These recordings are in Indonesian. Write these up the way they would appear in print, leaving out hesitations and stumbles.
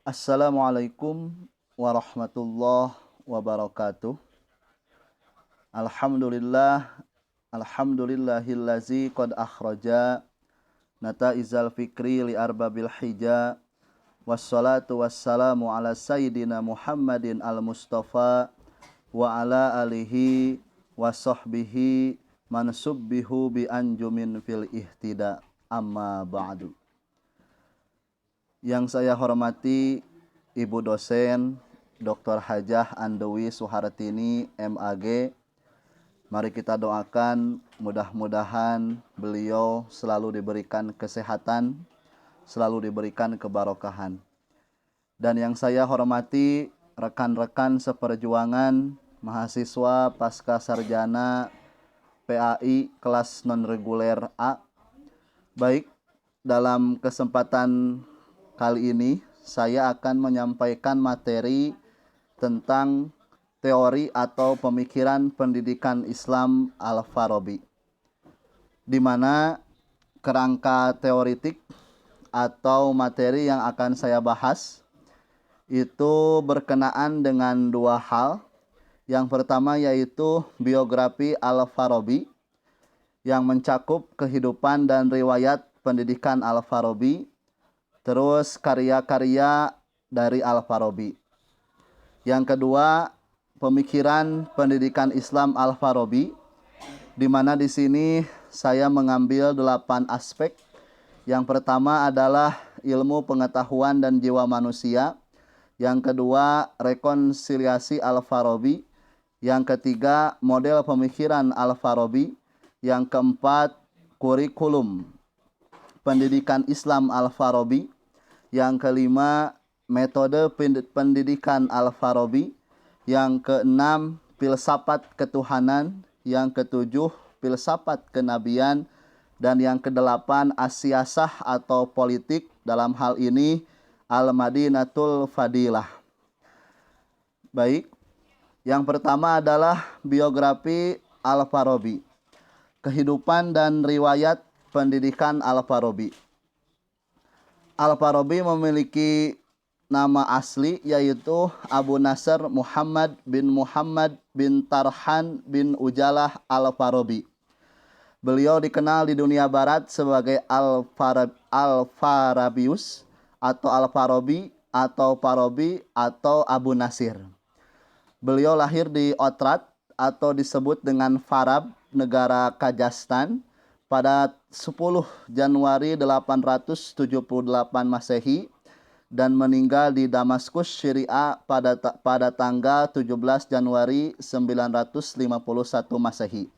Assalamualaikum warahmatullahi wabarakatuh. Alhamdulillah, alhamdulillahillazi qad akhraja nataizal fikri li arbabil hija. Wassalatu wassalamu ala sayyidina Muhammadin al-Mustafa wa ala alihi wa sahbihi mansubbihu bi anjumin fil ihtida. Amma ba'du. Yang saya hormati Ibu dosen Dr. Hajah Andewi Suhartini MAG. Mari kita doakan mudah-mudahan beliau selalu diberikan kesehatan, selalu diberikan kebarokahan. Dan yang saya hormati rekan-rekan seperjuangan mahasiswa pasca sarjana PAI kelas non-reguler A. Baik, dalam kesempatan kali ini saya akan menyampaikan materi tentang teori atau pemikiran pendidikan Islam Al-Farabi, di mana kerangka teoritik atau materi yang akan saya bahas itu berkenaan dengan dua hal. Yang pertama yaitu biografi Al-Farabi yang mencakup kehidupan dan riwayat pendidikan Al-Farabi, terus karya-karya dari Al-Farabi. Yang kedua, pemikiran pendidikan Islam Al-Farabi, di mana di sini saya mengambil 8 aspek. Yang pertama adalah ilmu pengetahuan dan jiwa manusia. Yang kedua, rekonsiliasi Al-Farabi. Yang ketiga, model pemikiran Al-Farabi. Yang keempat, kurikulum pendidikan Islam Al-Farabi. Yang kelima, metode pendidikan Al-Farabi. Yang keenam, filsafat ketuhanan. Yang ketujuh, filsafat kenabian. Dan yang kedelapan, as-siyasah atau politik, dalam hal ini Al-Madinatul Fadilah. Baik, yang pertama adalah biografi Al-Farabi, kehidupan dan riwayat pendidikan Al-Farabi. Al-Farabi memiliki nama asli yaitu Abu Nasr Muhammad bin Tarhan bin Ujalah Al-Farabi. Beliau dikenal di dunia barat sebagai Al-Farabius atau Al-Farabi atau Farabi atau Abu Nasir. Beliau lahir di Otrat atau disebut dengan Farab, negara Kazakhstan, pada 10 Januari 878 Masehi dan meninggal di Damaskus, Syria pada tanggal 17 Januari 951 Masehi.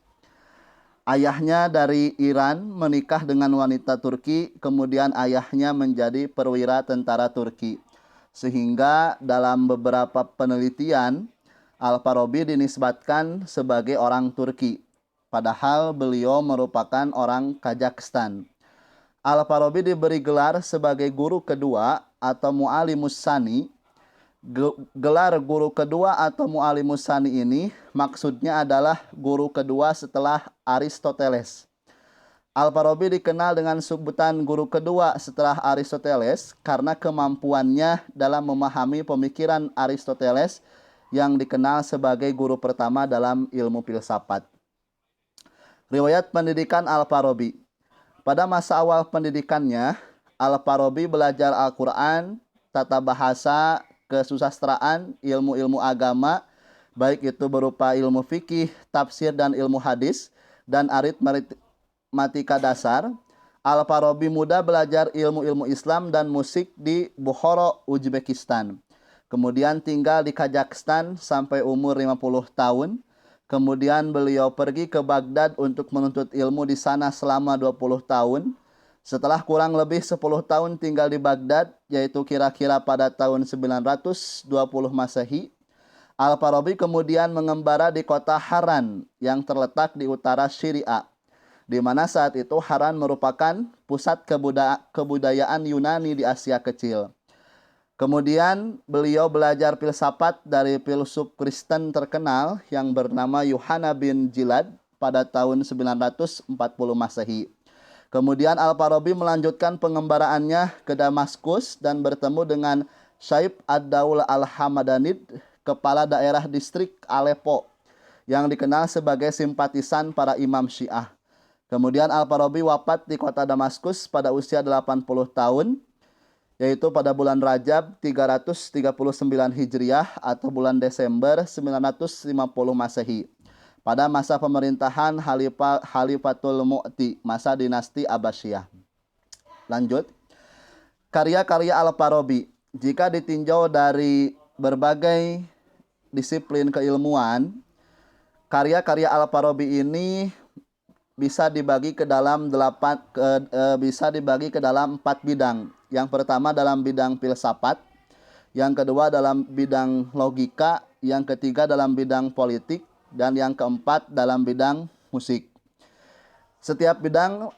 Ayahnya dari Iran menikah dengan wanita Turki, kemudian ayahnya menjadi perwira tentara Turki. Sehingga dalam beberapa penelitian Al-Farabi dinisbatkan sebagai orang Turki, padahal beliau merupakan orang Kazakhstan. Al-Farabi diberi gelar sebagai guru kedua atau mu'alimus sani. Gelar guru kedua atau mu'alimus sani ini maksudnya adalah guru kedua setelah Aristoteles. Al-Farabi dikenal dengan sebutan guru kedua setelah Aristoteles karena kemampuannya dalam memahami pemikiran Aristoteles yang dikenal sebagai guru pertama dalam ilmu filsafat. Riwayat pendidikan Al-Farabi. Pada masa awal pendidikannya, Al-Farabi belajar Al-Quran, tata bahasa, kesusastraan, ilmu-ilmu agama, baik itu berupa ilmu fikih, tafsir, dan ilmu hadis, dan aritmatika dasar. Al-Farabi muda belajar ilmu-ilmu Islam dan musik di Bukhara, Uzbekistan. Kemudian tinggal di Kazakhstan sampai umur 50 tahun. Kemudian beliau pergi ke Baghdad untuk menuntut ilmu di sana selama 20 tahun. Setelah kurang lebih 10 tahun tinggal di Baghdad, yaitu kira-kira pada tahun 920 Masehi, Al-Farabi kemudian mengembara di kota Haran yang terletak di utara Syria, di mana saat itu Haran merupakan pusat kebudayaan Yunani di Asia Kecil. Kemudian beliau belajar filsafat dari filsuf Kristen terkenal yang bernama Yohana bin Jilad pada tahun 940 Masehi. Kemudian Al-Farabi melanjutkan pengembaraannya ke Damaskus dan bertemu dengan Syaib Ad-Daul Al-Hamadanid, kepala daerah distrik Aleppo, yang dikenal sebagai simpatisan para imam Syiah. Kemudian Al-Farabi wafat di kota Damaskus pada usia 80 tahun, yaitu pada bulan Rajab 339 Hijriah atau bulan Desember 950 Masehi. Pada masa pemerintahan Khalifatul Mu'ti, masa dinasti Abbasiyah. Lanjut. Karya-karya Al-Farabi, jika ditinjau dari berbagai disiplin keilmuan, karya-karya Al-Farabi ini bisa dibagi ke dalam 4 bidang. Yang pertama dalam bidang filsafat, yang kedua dalam bidang logika, yang ketiga dalam bidang politik, dan yang keempat dalam bidang musik. Setiap bidang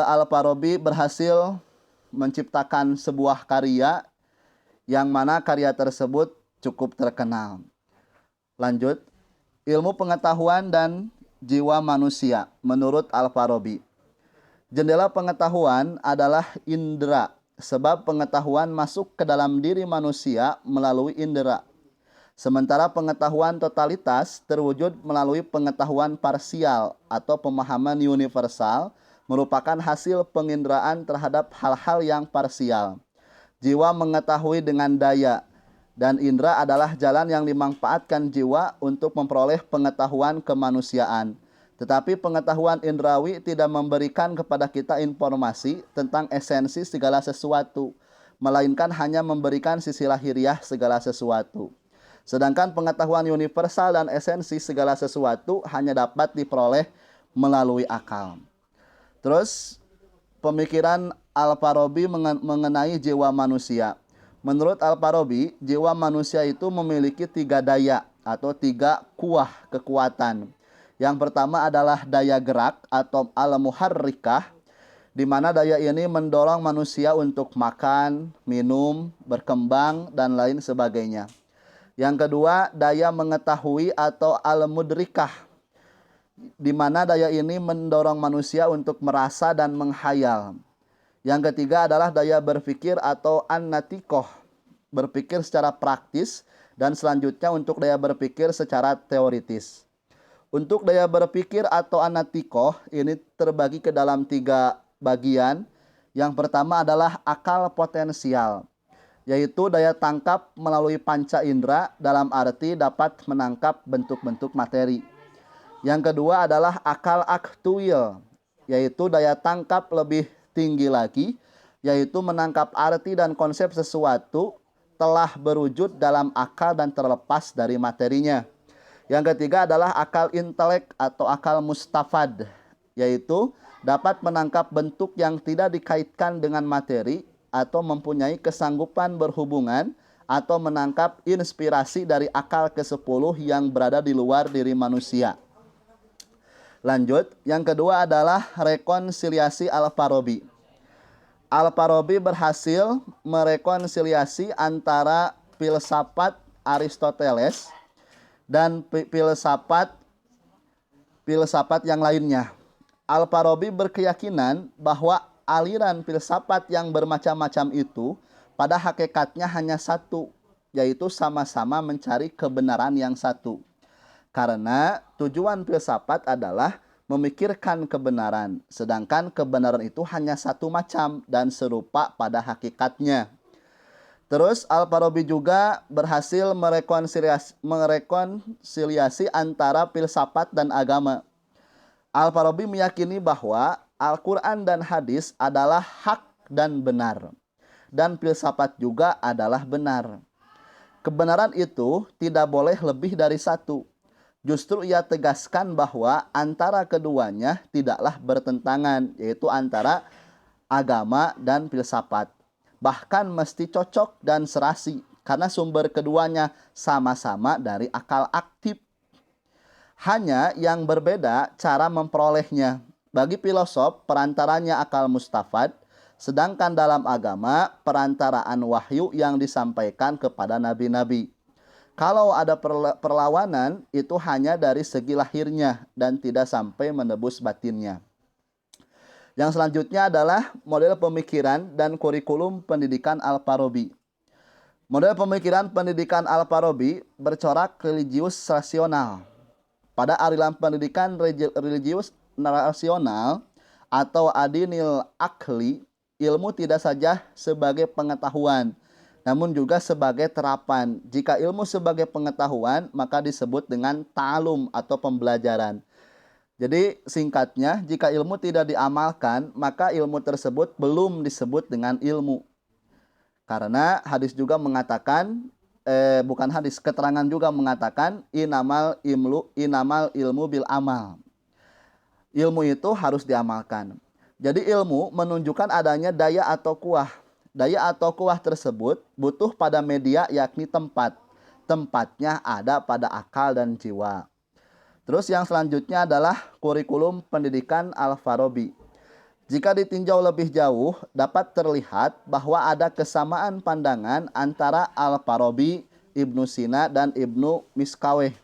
Al-Farabi berhasil menciptakan sebuah karya yang mana karya tersebut cukup terkenal. Lanjut, ilmu pengetahuan dan jiwa manusia menurut Al-Farabi. Jendela pengetahuan adalah indera, sebab pengetahuan masuk ke dalam diri manusia melalui indera. Sementara pengetahuan totalitas terwujud melalui pengetahuan parsial atau pemahaman universal, merupakan hasil penginderaan terhadap hal-hal yang parsial. Jiwa mengetahui dengan daya, dan indera adalah jalan yang dimanfaatkan jiwa untuk memperoleh pengetahuan kemanusiaan. Tetapi pengetahuan indrawi tidak memberikan kepada kita informasi tentang esensi segala sesuatu, melainkan hanya memberikan sisi lahiriah segala sesuatu. Sedangkan pengetahuan universal dan esensi segala sesuatu hanya dapat diperoleh melalui akal. Terus pemikiran Al-Farabi mengenai jiwa manusia. Menurut Al-Farabi, jiwa manusia itu memiliki 3 daya atau 3 kuah kekuatan. Yang pertama adalah daya gerak atau al-muharrikah, di mana daya ini mendorong manusia untuk makan, minum, berkembang, dan lain sebagainya. Yang kedua, daya mengetahui atau al-mudrikah, di mana daya ini mendorong manusia untuk merasa dan menghayal. Yang ketiga adalah daya berpikir atau an-natikoh, berpikir secara praktis, dan selanjutnya untuk daya berpikir secara teoritis. Untuk daya berpikir atau an-natikoh ini terbagi ke dalam 3 bagian. Yang pertama adalah akal potensial, yaitu daya tangkap melalui panca indera dalam arti dapat menangkap bentuk-bentuk materi. Yang kedua adalah akal aktuil, yaitu daya tangkap lebih tinggi lagi, yaitu menangkap arti dan konsep sesuatu telah berwujud dalam akal dan terlepas dari materinya. Yang ketiga adalah akal intelek atau akal mustafad, yaitu dapat menangkap bentuk yang tidak dikaitkan dengan materi atau mempunyai kesanggupan berhubungan atau menangkap inspirasi dari akal ke-10 yang berada di luar diri manusia. Lanjut, yang kedua adalah rekonsiliasi Al-Farabi. Al-Farabi berhasil merekonsiliasi antara filsafat Aristoteles dan filsafat yang lainnya. Al-Farabi berkeyakinan bahwa aliran filsafat yang bermacam-macam itu pada hakikatnya hanya satu, yaitu sama-sama mencari kebenaran yang satu. Karena tujuan filsafat adalah memikirkan kebenaran, sedangkan kebenaran itu hanya satu macam dan serupa pada hakikatnya. Terus Al-Farabi juga berhasil merekonsiliasi antara filsafat dan agama. Al-Farabi meyakini bahwa Al-Quran dan hadis adalah hak dan benar, dan filsafat juga adalah benar. Kebenaran itu tidak boleh lebih dari satu. Justru ia tegaskan bahwa antara keduanya tidaklah bertentangan, yaitu antara agama dan filsafat. Bahkan mesti cocok dan serasi, karena sumber keduanya sama-sama dari akal aktif. Hanya yang berbeda cara memperolehnya. Bagi filosof, perantaranya akal mustafad, sedangkan dalam agama, perantaraan wahyu yang disampaikan kepada nabi-nabi. Kalau ada perlawanan, itu hanya dari segi lahirnya dan tidak sampai menebus batinnya. Yang selanjutnya adalah model pemikiran dan kurikulum pendidikan Al-Farabi. Model pemikiran pendidikan Al-Farabi bercorak religius rasional. Pada aliran pendidikan religius rasional atau adinil akli, ilmu tidak saja sebagai pengetahuan, namun juga sebagai terapan. Jika ilmu sebagai pengetahuan, maka disebut dengan ta'alum atau pembelajaran. Jadi singkatnya, jika ilmu tidak diamalkan, maka ilmu tersebut belum disebut dengan ilmu. Karena hadis juga mengatakan, bukan hadis, keterangan juga mengatakan inamal ilmu bil amal. Ilmu itu harus diamalkan. Jadi ilmu menunjukkan adanya daya atau kuah. Daya atau kuah tersebut butuh pada media yakni tempat. Tempatnya ada pada akal dan jiwa. Terus yang selanjutnya adalah kurikulum pendidikan Al-Farabi. Jika ditinjau lebih jauh, dapat terlihat bahwa ada kesamaan pandangan antara Al-Farabi, Ibnu Sina, dan Ibnu Miskaweh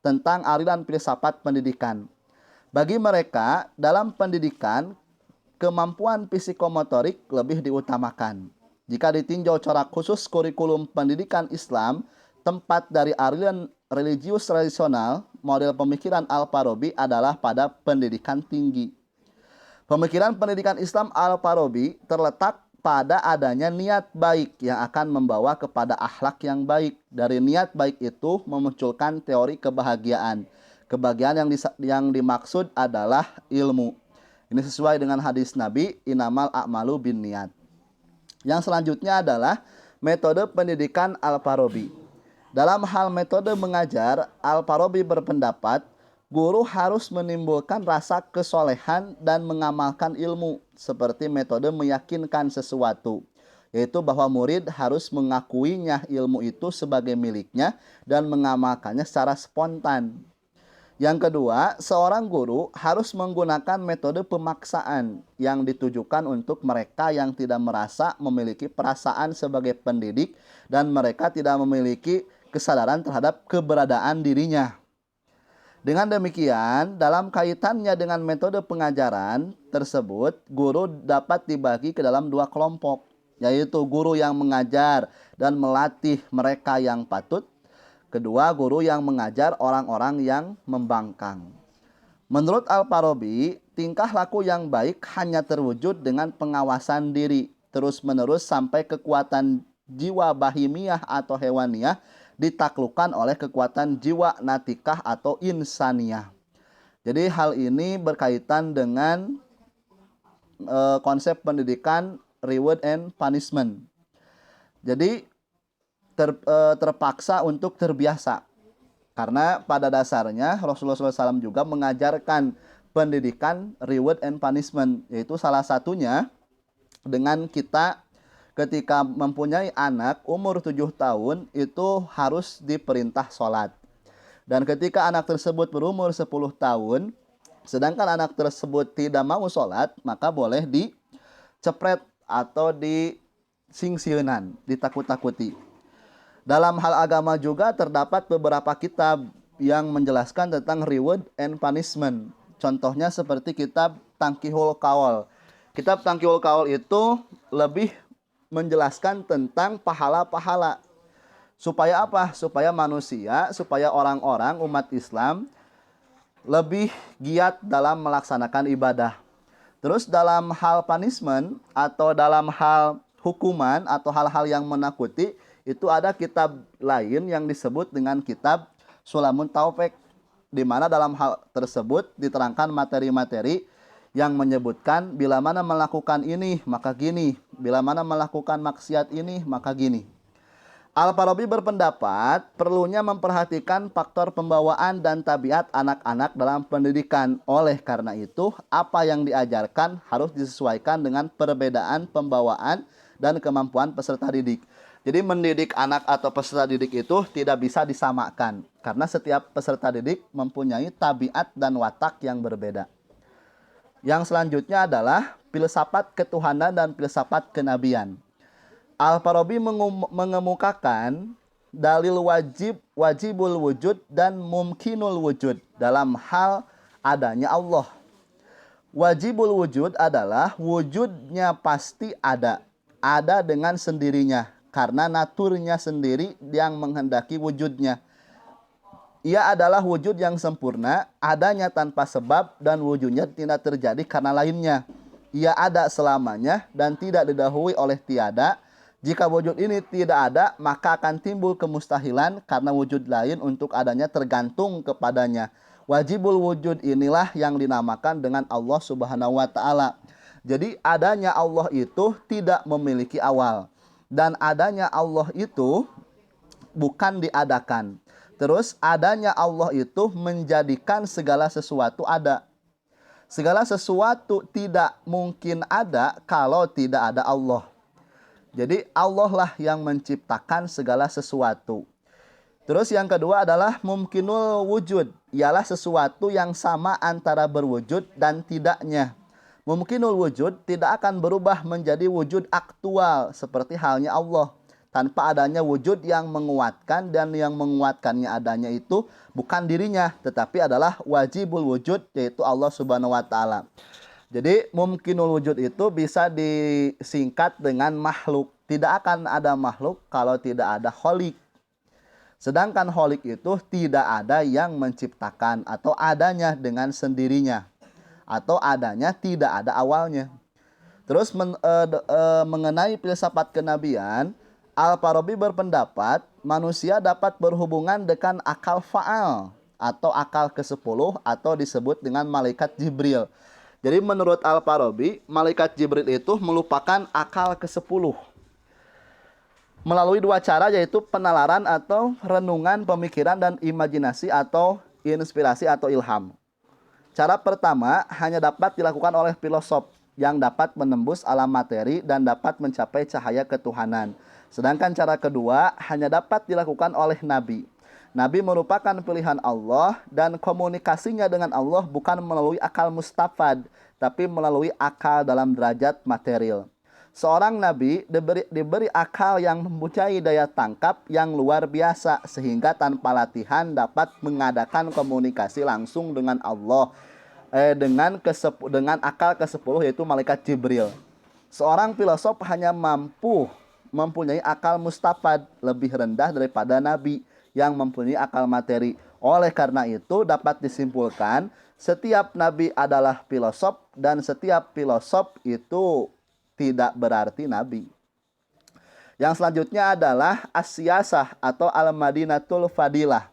tentang aliran filsafat pendidikan. Bagi mereka, dalam pendidikan, kemampuan psikomotorik lebih diutamakan. Jika ditinjau corak khusus kurikulum pendidikan Islam, tempat dari aliran religius tradisional, model pemikiran Al-Farabi adalah pada pendidikan tinggi. Pemikiran pendidikan Islam Al-Farabi terletak pada adanya niat baik yang akan membawa kepada akhlak yang baik. Dari niat baik itu memunculkan teori kebahagiaan. Kebahagiaan yang dimaksud adalah ilmu. Ini sesuai dengan hadis Nabi, inamal a'malu bin niat. Yang selanjutnya adalah metode pendidikan Al-Farabi. Dalam hal metode mengajar, Al-Farabi berpendapat guru harus menimbulkan rasa kesolehan dan mengamalkan ilmu, seperti metode meyakinkan sesuatu, yaitu bahwa murid harus mengakuinya ilmu itu sebagai miliknya dan mengamalkannya secara spontan. Yang kedua, seorang guru harus menggunakan metode pemaksaan yang ditujukan untuk mereka yang tidak merasa memiliki perasaan sebagai pendidik dan mereka tidak memiliki kesadaran terhadap keberadaan dirinya. Dengan demikian, dalam kaitannya dengan metode pengajaran tersebut, guru dapat dibagi ke dalam dua kelompok, yaitu guru yang mengajar dan melatih mereka yang patut. Kedua, guru yang mengajar orang-orang yang membangkang. Menurut Al-Farabi, tingkah laku yang baik hanya terwujud dengan pengawasan diri, terus-menerus sampai kekuatan jiwa bahimiyah atau hewaniyah ditaklukkan oleh kekuatan jiwa natikah atau insaniyah. Jadi hal ini berkaitan dengan konsep pendidikan reward and punishment. Jadi terpaksa untuk terbiasa. Karena pada dasarnya Rasulullah SAW juga mengajarkan pendidikan reward and punishment. Yaitu salah satunya dengan kita ketika mempunyai anak umur 7 tahun itu harus diperintah sholat. Dan ketika anak tersebut berumur 10 tahun, sedangkan anak tersebut tidak mau sholat, maka boleh dicepret atau disingsieunan, ditakut-takuti. Dalam hal agama juga terdapat beberapa kitab yang menjelaskan tentang reward and punishment. Contohnya seperti kitab Tanqihul Qaul. Kitab Tanqihul Qaul itu lebih menjelaskan tentang pahala-pahala. Supaya apa? Supaya manusia, supaya orang-orang umat Islam lebih giat dalam melaksanakan ibadah. Terus dalam hal punishment atau dalam hal hukuman atau hal-hal yang menakuti, itu ada kitab lain yang disebut dengan kitab Sulamun Taufik, di mana dalam hal tersebut diterangkan materi-materi yang menyebutkan bila mana melakukan ini maka gini, bila mana melakukan maksiat ini maka gini. Al-Farabi berpendapat perlunya memperhatikan faktor pembawaan dan tabiat anak-anak dalam pendidikan. Oleh karena itu, apa yang diajarkan harus disesuaikan dengan perbedaan pembawaan dan kemampuan peserta didik. Jadi mendidik anak atau peserta didik itu tidak bisa disamakan, karena setiap peserta didik mempunyai tabiat dan watak yang berbeda. Yang selanjutnya adalah filsafat ketuhanan dan filsafat kenabian. Al-Farabi mengemukakan dalil wajibul wujud dan mumkinul wujud dalam hal adanya Allah. Wajibul wujud adalah wujudnya pasti ada dengan sendirinya karena naturnya sendiri yang menghendaki wujudnya. Ia adalah wujud yang sempurna, adanya tanpa sebab dan wujudnya tidak terjadi karena lainnya. Ia ada selamanya dan tidak didahului oleh tiada. Jika wujud ini tidak ada, maka akan timbul kemustahilan karena wujud lain untuk adanya tergantung kepadanya. Wajibul wujud inilah yang dinamakan dengan Allah Subhanahu wa taala. Jadi adanya Allah itu tidak memiliki awal dan adanya Allah itu bukan diadakan. Terus adanya Allah itu menjadikan segala sesuatu ada. Segala sesuatu tidak mungkin ada kalau tidak ada Allah. Jadi Allah lah yang menciptakan segala sesuatu. Terus yang kedua adalah mumkinul wujud. Ialah sesuatu yang sama antara berwujud dan tidaknya. Mumkinul wujud tidak akan berubah menjadi wujud aktual seperti halnya Allah. Tanpa adanya wujud yang menguatkan, dan yang menguatkannya adanya itu bukan dirinya, tetapi adalah wajibul wujud, yaitu Allah Subhanahu wa taala. Jadi mumkinul wujud itu bisa disingkat dengan makhluk. Tidak akan ada makhluk kalau tidak ada kholik. Sedangkan kholik itu tidak ada yang menciptakan atau adanya dengan sendirinya, atau adanya tidak ada awalnya. Terus mengenai filsafat kenabian, Al-Farabi berpendapat manusia dapat berhubungan dengan akal fa'al atau akal ke-10 atau disebut dengan malaikat Jibril. Jadi menurut Al-Farabi, malaikat Jibril itu merupakan akal ke-10 melalui dua cara, yaitu penalaran atau renungan pemikiran dan imajinasi atau inspirasi atau ilham. Cara pertama hanya dapat dilakukan oleh filosof yang dapat menembus alam materi dan dapat mencapai cahaya ketuhanan. Sedangkan cara kedua hanya dapat dilakukan oleh Nabi. Nabi merupakan pilihan Allah dan komunikasinya dengan Allah bukan melalui akal mustafad, tapi melalui akal dalam derajat material. Seorang Nabi diberi akal yang mempunyai daya tangkap yang luar biasa sehingga tanpa latihan dapat mengadakan komunikasi langsung dengan Allah dengan akal ke-10 yaitu malaikat Jibril. Seorang filosof hanya mempunyai akal mustafad lebih rendah daripada Nabi yang mempunyai akal materi. Oleh karena itu dapat disimpulkan setiap Nabi adalah filosof dan setiap filosof itu tidak berarti Nabi. Yang selanjutnya adalah as-siyasah atau al-madinatul fadilah.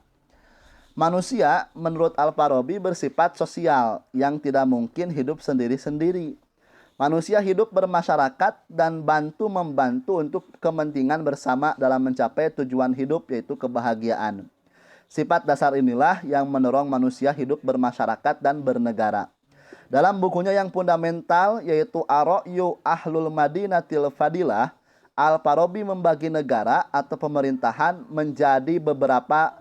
Manusia menurut Al-Farabi bersifat sosial yang tidak mungkin hidup sendiri-sendiri. Manusia hidup bermasyarakat dan membantu untuk kepentingan bersama dalam mencapai tujuan hidup, yaitu kebahagiaan. Sifat dasar inilah yang mendorong manusia hidup bermasyarakat dan bernegara. Dalam bukunya yang fundamental yaitu Ar-Ra'yu Ahlul Madinatil Fadilah, Al-Farabi membagi negara atau pemerintahan menjadi beberapa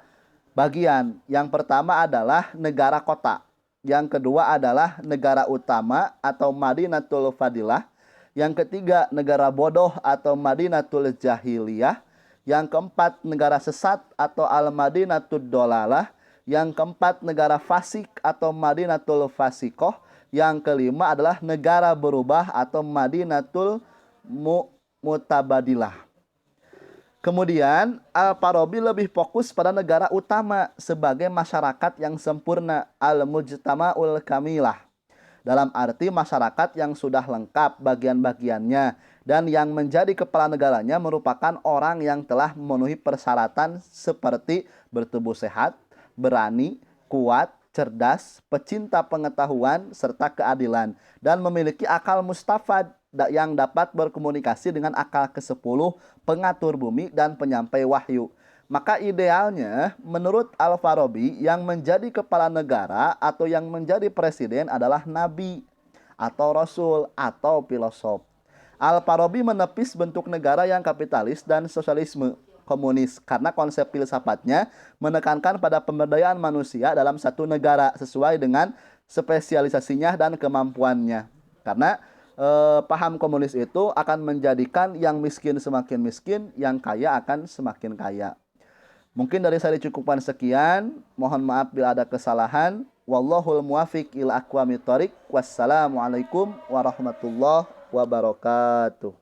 bagian. Yang pertama adalah negara kota. Yang kedua adalah negara utama atau Madinatul Fadilah. Yang ketiga negara bodoh atau Madinatul Jahiliyah. Yang keempat negara sesat atau Al-Madinatul Dolalah. Yang keempat negara fasik atau Madinatul Fasikoh. Yang kelima adalah negara berubah atau Madinatul Mutabadilah. Kemudian Al-Farabi lebih fokus pada negara utama sebagai masyarakat yang sempurna, al-mujtama'ul kamilah. Dalam arti masyarakat yang sudah lengkap bagian-bagiannya dan yang menjadi kepala negaranya merupakan orang yang telah memenuhi persyaratan seperti bertubuh sehat, berani, kuat, cerdas, pecinta pengetahuan, serta keadilan dan memiliki akal mustafad yang dapat berkomunikasi dengan akal ke-10, pengatur bumi dan penyampai wahyu. Maka idealnya menurut Al-Farabi yang menjadi kepala negara atau yang menjadi presiden adalah nabi atau rasul atau filosof. Al-Farabi menepis bentuk negara yang kapitalis dan sosialisme komunis karena konsep filsafatnya menekankan pada pemberdayaan manusia dalam satu negara sesuai dengan spesialisasinya dan kemampuannya. Karena paham komunis itu akan menjadikan yang miskin semakin miskin, yang kaya akan semakin kaya. Mungkin dari saya cukupkan sekian. Mohon maaf bila ada kesalahan. Wallahul muwafiq ila aqwamit thoriq. Wassalamualaikum warahmatullahi wabarakatuh.